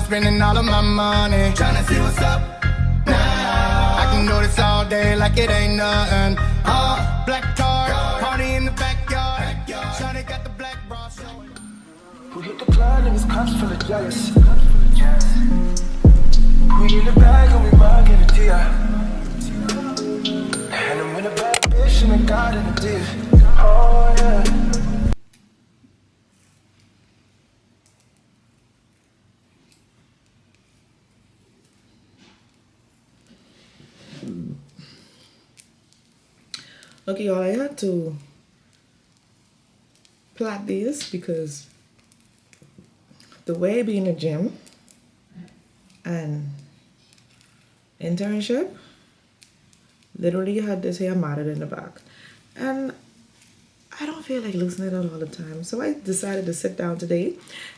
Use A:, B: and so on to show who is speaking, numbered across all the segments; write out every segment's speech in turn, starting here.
A: Spending all of my money, tryna see what's up now. I can do this all day like it ain't nothing. Black car, party in the backyard. Shawty got the black bra showing.
B: We hit the club and his cups full of jealous. We in the bag and we might get a deal. And I'm with a bad bitch and a god in a deal. Oh yeah.
C: Okay, y'all, I had to plot these because the way I be in the gym and internship, literally had this hair matted in the back. And I don't feel like loosening it out all the time. So I decided to sit down today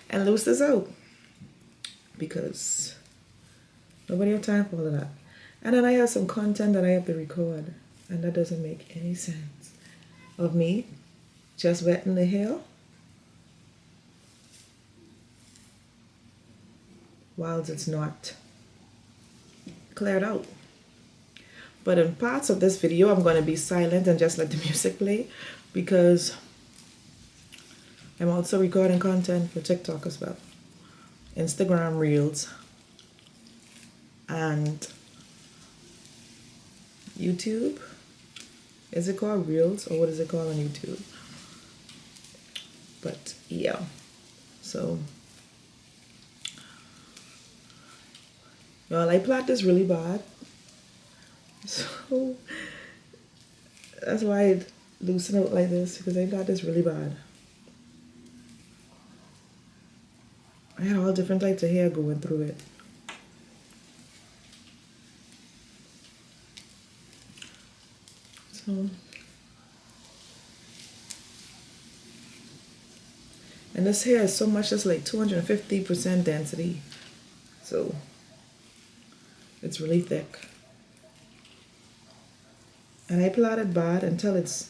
C: and loose this out because nobody have time for all of that. And then I have some content that I have to record. And that doesn't make any sense of me just wetting the hair whilst it's not cleared out. But in parts of this video, I'm going to be silent and just let the music play because I'm also recording content for TikTok as well, Instagram Reels, and YouTube. Is it called Reels or what is it called on YouTube? But yeah, so well, I plot this really bad, so that's why I loosen out like this, because I got this really bad. I had all different types of hair going through it. And this hair is so much, it's like 250% density, so it's really thick. And I plaited bad until it's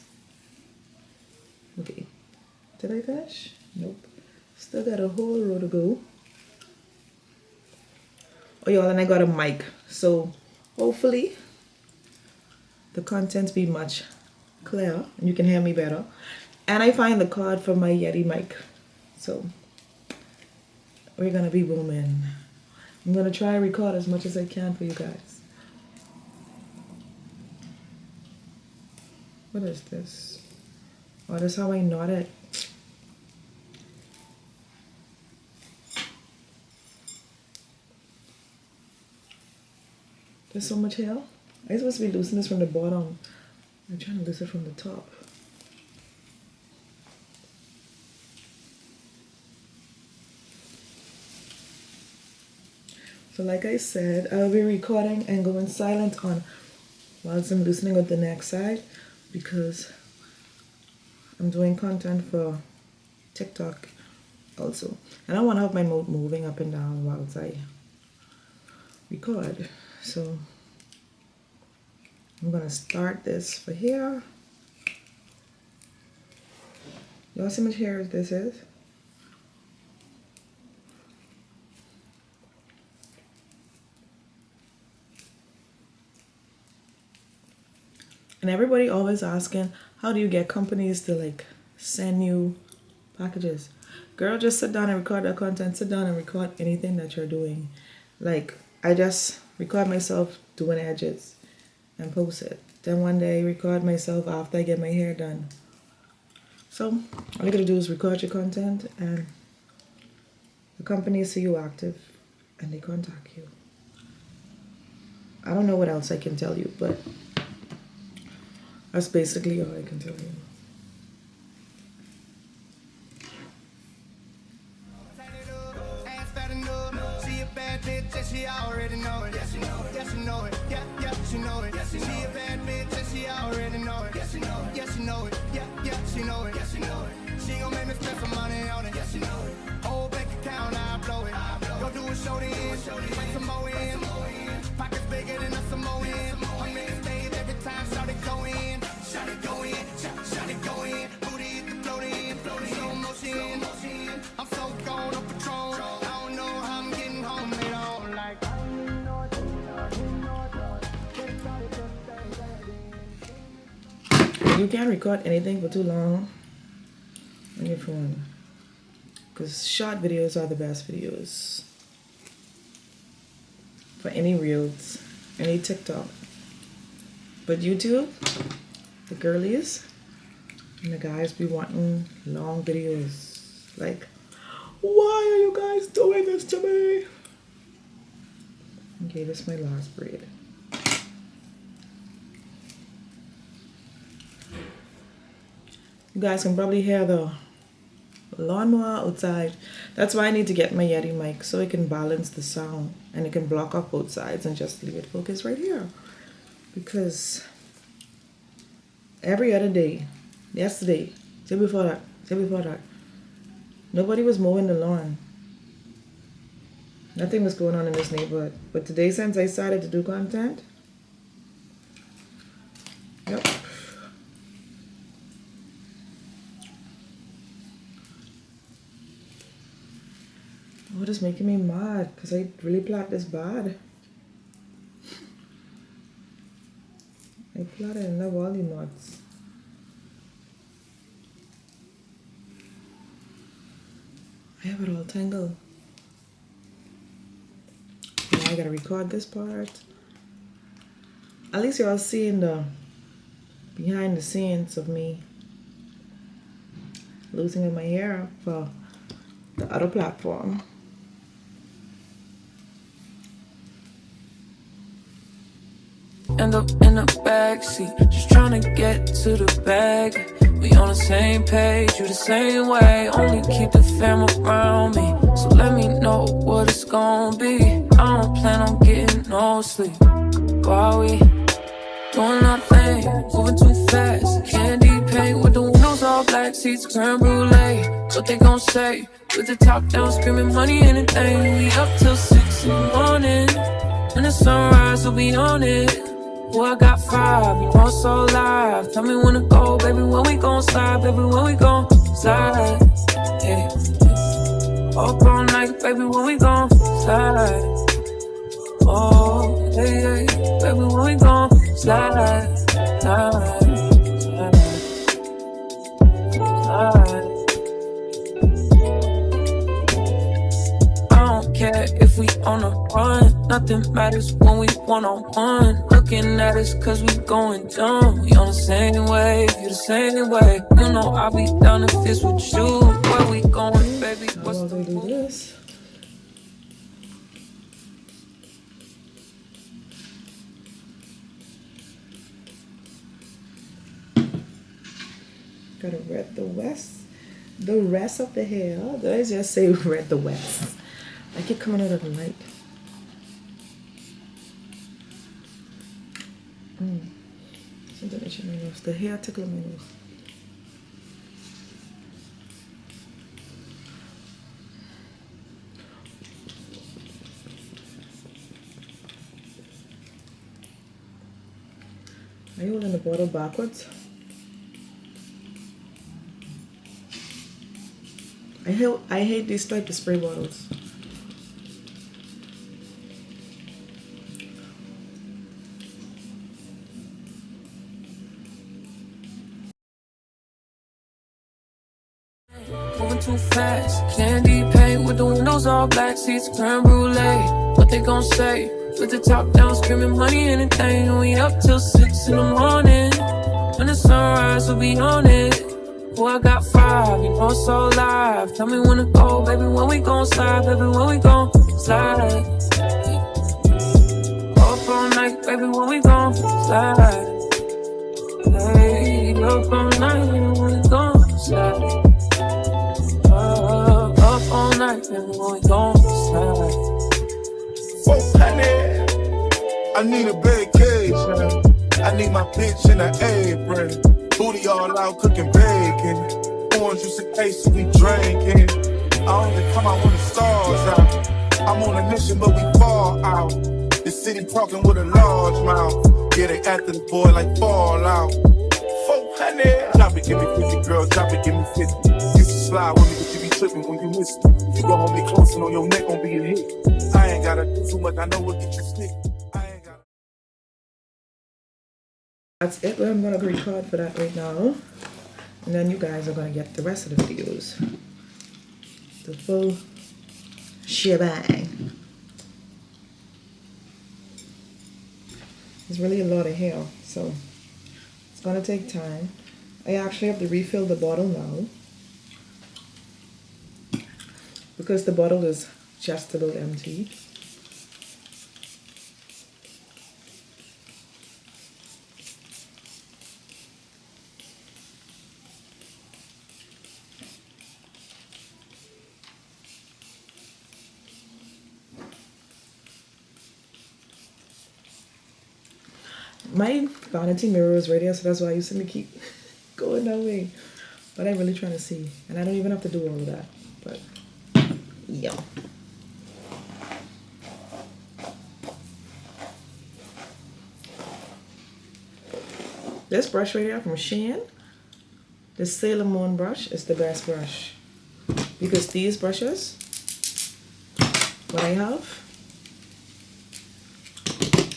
C: okay. Did I finish? Nope, still got a whole row to go. Oh y'all, and I got a mic, so hopefully the contents be much clearer and you can hear me better. And I find the cord for my Yeti mic, so we're gonna be booming. I'm gonna try to record as much as I can for you guys. What is this? Oh, that's how I knot it. There's so much hair. I'm supposed to be loosening this from the bottom. I'm trying to loosen it from the top. So like I said, I'll be recording and going silent on whilst I'm loosening up the next side because I'm doing content for TikTok also. And I want to have my mouth moving up and down whilst I record. So I'm gonna start this for here. Y'all see how much hair this is? And everybody always asking, how do you get companies to like send you packages? Girl, just sit down and record that content. Sit down and record anything that you're doing. Like, I just record myself doing edges and post it. Then one day record myself after I get my hair done. So all you gotta do is record your content and the company see you active and they contact you. I don't know what else I can tell you, but that's basically all I can tell you.
A: She already know it. Yes, she know it. Yes, she know it. Yeah, yeah, she know it. Yes, she know it. She a bad bitch, and she already know it. Yes, she know it. Yes, she know it. Yeah, yeah, she know it. Yes, she know it. She gon' make me spend some money on it. Yes, you know it. Whole bank account, I blow it. Go do a show then. Bring some more in. Pockets bigger than a Samoan. I'm in the stage every time. Shout it go in. Shout it go in. Shout it go in. Booty hit the float in. Slow motion. I'm so gone on patrol. I don't know how I'm getting home. They don't like.
C: You can't record anything for too long on your phone, because short videos are the best videos for any reels, any TikTok. But YouTube, the girlies and the guys be wanting long videos. Like, why are you guys doing this to me? Okay, this is my last braid. You guys can probably hear the lawnmower outside. That's why I need to get my Yeti mic, so it can balance the sound and it can block off both sides and just leave it focused right here. Because every other day, yesterday, day before that, nobody was mowing the lawn. Nothing was going on in this neighborhood. But today, since I started to do content, yep. Oh, it's making me mad because I really plot this bad. I plotted and love all the knots. I have it all tangled. Now I gotta record this part. At least y'all seeing the behind the scenes of me losing my hair for the other platform.
D: End up in the backseat, just trying to get to the bag. We on the same page, you the same way. Only keep the fam around me, so let me know what it's gonna be. I don't plan on getting no sleep while we doing our thing, moving too fast. Candy paint with the windows all black, seats creme brulee. What they gon' say? With the top down, screaming money, anything. We up till 6 in the morning. When the sunrise, we'll be on it. Boy, I got 5, you know so live. Tell me when to go, baby, when we gon' slide. Baby, when we gon' slide. Hey. Up all night, baby, when we gon' slide. Oh, hey, hey, baby, when we gon' slide. Slide, slide, slide. I don't care if we on a run. Nothing matters when we one-on-one. Looking at us cause we going dumb. We on the same wave, you the same way. You know I'll be down if it's with you. Where we going, baby? What's the
C: do this? Gotta red the rest of the hair. Did I just say red the west? I keep coming out of the light. Something itching my nose. The hair tickling my nose. Are you holding the bottle backwards? I hate these type of spray bottles.
D: moving too fast? Candy paint with the windows all black, seats creme brulee. What they gon' say? With the top down, screaming money, anything. We up till 6 in the morning. When the sunrise, we'll be on it. Boy, I got 5, you know so live. Tell me when to go, baby, when we gon' slide. Baby, when we gon' slide. Up all night, baby, when we gon' slide. Hey, up all night, baby, when we gon' slide. Up all night, baby, when we gon' slide.
E: 400. I need a big cage. I need my bitch in an apron. Booty all out cooking bacon. orange juice and ace, we drinking. I only come out when the stars out. I'm on a mission, but we fall out. The city talking with a large mouth. Yeah, they after the boy like Fallout. 400. Drop it, give me 50, girl. Drop it, give me 50. You should slide with me, but you be tripping when you miss me. You gon' hold me close and on your neck gon' be a hit. I ain't gotta do too much, I know what get you stick. I ain't gotta.
C: That's it. I'm gonna record for that right now. And then you guys are gonna get the rest of the videos. The full shebang. There's really a lot of hair, so it's gonna take time. I actually have to refill the bottle now because the bottle is just about empty. My vanity mirror is right here, so that's why I used to keep going that way. But I'm really trying to see. And I don't even have to do all of that. But, yeah. This brush right here from Shein, the Sailor Moon brush, is the best brush. Because these brushes, what I have,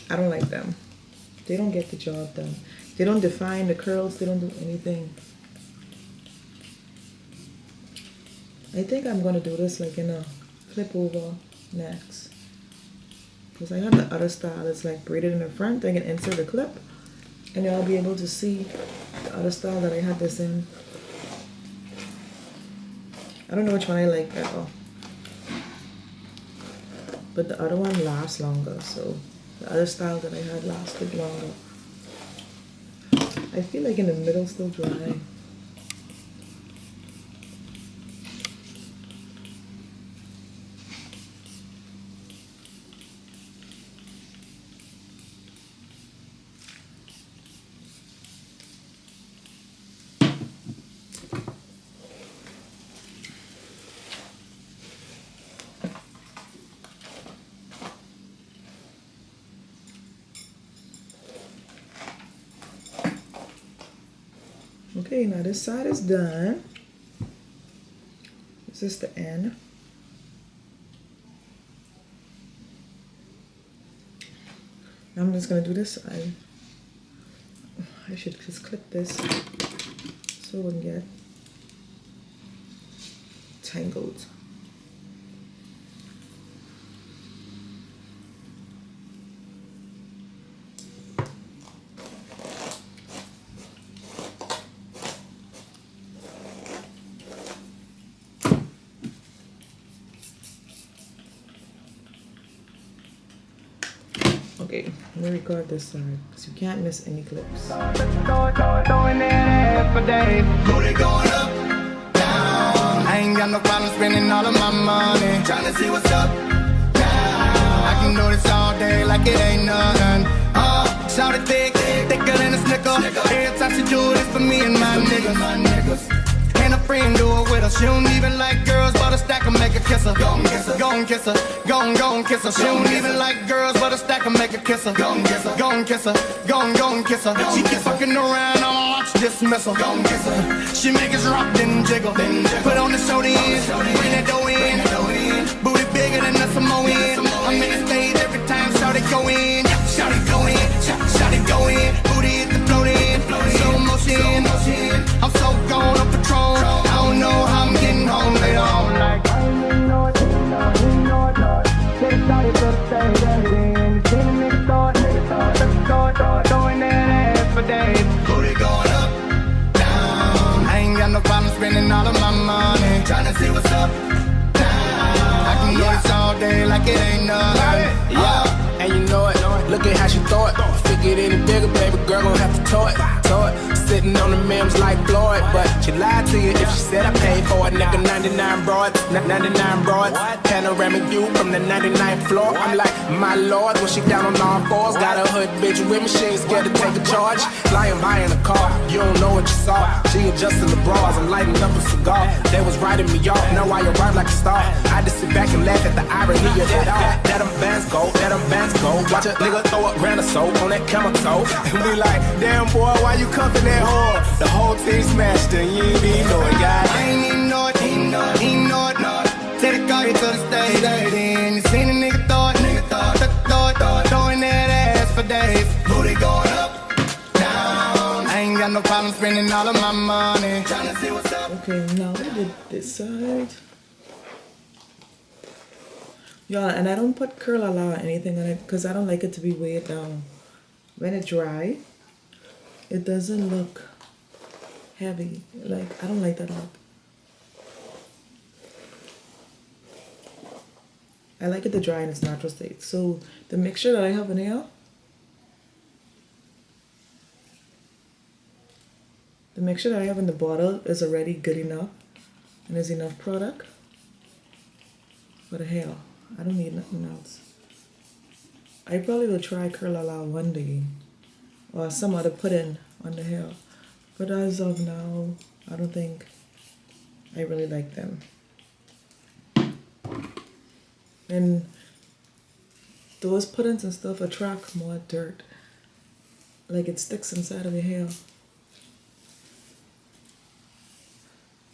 C: I don't like them. They don't get the job done. They don't define the curls. They don't do anything. I think I'm going to do this like in a flip over next. Because I have the other style. It's like braided in the front. I can insert a clip. And y'all be able to see the other style that I had this in. I don't know which one I like better. But the other one lasts longer. So the other style that I had lasted longer. I feel like in the middle still dry. Okay, now this side is done. This is the end. Now I'm just gonna do this side. I should just clip this so it wouldn't get tangled. Okay, let me record this side because you can't miss any clips.
A: Throwing that for days. Booty going up, down. I ain't got no problem spending all of my money. Trying to see what's up, down. I can do this all day like it ain't nothing. Shout it thick, thicker than a snicker. Every time she do this for me and my niggas. And a friend do it with her. She don't even like girls, but a stack will make her kiss her. Gon' kiss her, gon' kiss her, gon' kiss her. She don't even like girls, but a stack will make her kiss her. Gon' kiss her, gon' kiss her, gon' kiss her. She keep fucking around, I'ma watch dismissal. Gon' kiss her. She make us rock, then jiggle. Put on the soda in, bring that dough in. Booty bigger than a Samoan. I'm in the stage every time, shout it go in. Shout it go in, shout it go in. Booty hit the float in, slow motion. I'm so gone on patrol. I don't know how I'm getting home later on. Like I ain't know it, Get it started to the stage, everything. Seen a nigga start, throwing that ass for days. Booty going up, down. I ain't got no problem spending all of my money. Tryna see what's up, down. I can do this all day like it ain't nothing.
F: Yeah, and you know it. Look at how she throw it. If it get any bigger, baby girl gon' have to tow it. sitting on the memes like Floyd. But she lied to you if she said I paid for it. Nigga, 99 broads, 99 broads. Panoramic view from the 99th floor. I'm like, my lord, when she down on all fours. Got a hood bitch with me, she ain't scared to take a charge. Flying by in a car, you don't know what you saw. She adjusting the bras, I'm lighting up a cigar. They was writing me off, now I arrive like a star. I just sit back and laugh at the irony of it all. Let them bands go, let them bands go. Watch a nigga throw a grand or so on that camera toe. And we like, damn boy, why you cuffing that whore? The whole team smashed and you ain't even know it, guys.
A: I ain't even know it, he know it. Take the car here to the stage. Then you seen a nigga throw it, throwing that ass for days. Booty going up, down. I ain't got no problem spending all of my money. Tryna see what's up.
C: Okay, now I did this side. Yeah, and I don't put curl or anything on it because I don't like it to be weighed down. When it dry, it doesn't look heavy. Like, I don't like that look. I like it to dry in its natural state. So the mixture that I have in here, the mixture that I have in the bottle is already good enough, and there's enough product for the hair. I don't need nothing else. I probably will try curl one day, or some other put-in on the hair. But as of now, I don't think I really like them. And those put-ins and stuff attract more dirt. Like it sticks inside of your hair.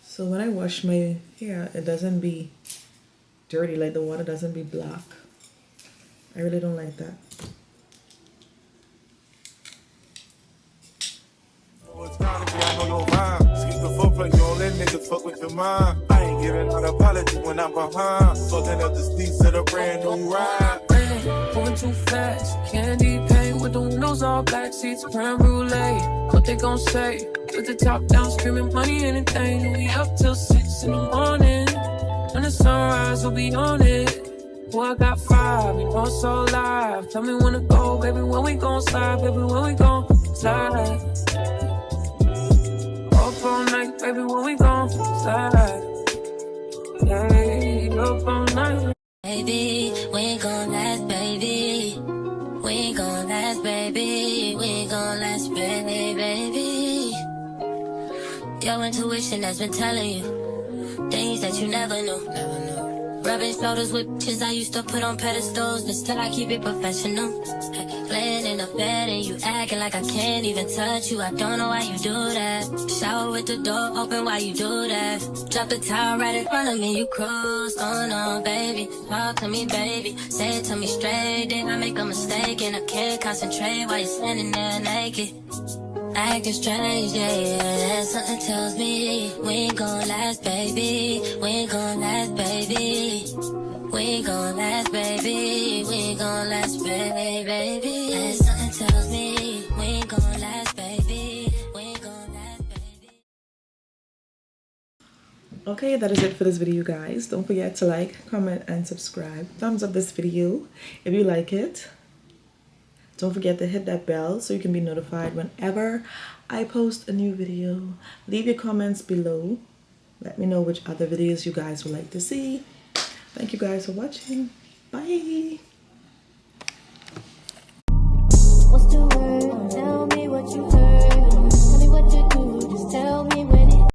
C: So when I wash my hair, it doesn't be dirty, like the water doesn't be black. I really don't like that.
E: I know your mind. Skip the foreplay, you don't let niggas fuck with your mind. I ain't giving out apology when I'm behind. Fucking up the streets of the brand new ride.
D: Moving too fast, candy paint with the windows all black, seats creme brulee. What they gon' say? With the top down, screaming money, anything. We up till 6 in the morning. When the sunrise, we'll be on it. Boy, I got 5, you know it's so live. Tell me when to go, baby, when we gon' slide, baby, when we gon' slide. Up all night, baby, when we gon' slide. Hey, up all night.
G: Baby, we ain't gon' last, baby. We ain't gon' last, baby. We ain't gon' last, baby. Your intuition has been telling you things that you never knew. Rubbing shoulders with bitches I used to put on pedestals, but still I keep it professional. Laying in the bed and you acting like I can't even touch you. I don't know why you do that. Shower with the door open while you do that. Drop the towel right in front of me, you cruise. Going on, baby. Talk to me, baby. Say it to me straight. Did I make a mistake and I can't concentrate while you're standing there naked? Acting strange, yeah, something tells me we ain't gon' last, baby. We ain't gon' last, baby. We ain't gon' last, baby. We ain't gon' last, baby. And something tells me we ain't gon' last, baby. We ain't gon' last, baby.
C: Okay, that is it for this video, guys. Don't forget to like, comment, and subscribe. Thumbs up this video if you like it. Don't forget to hit that bell so you can be notified whenever I post a new video. Leave your comments below. Let me know which other videos you guys would like to see. Thank you guys for watching. Bye.
G: What's the word? Tell me what you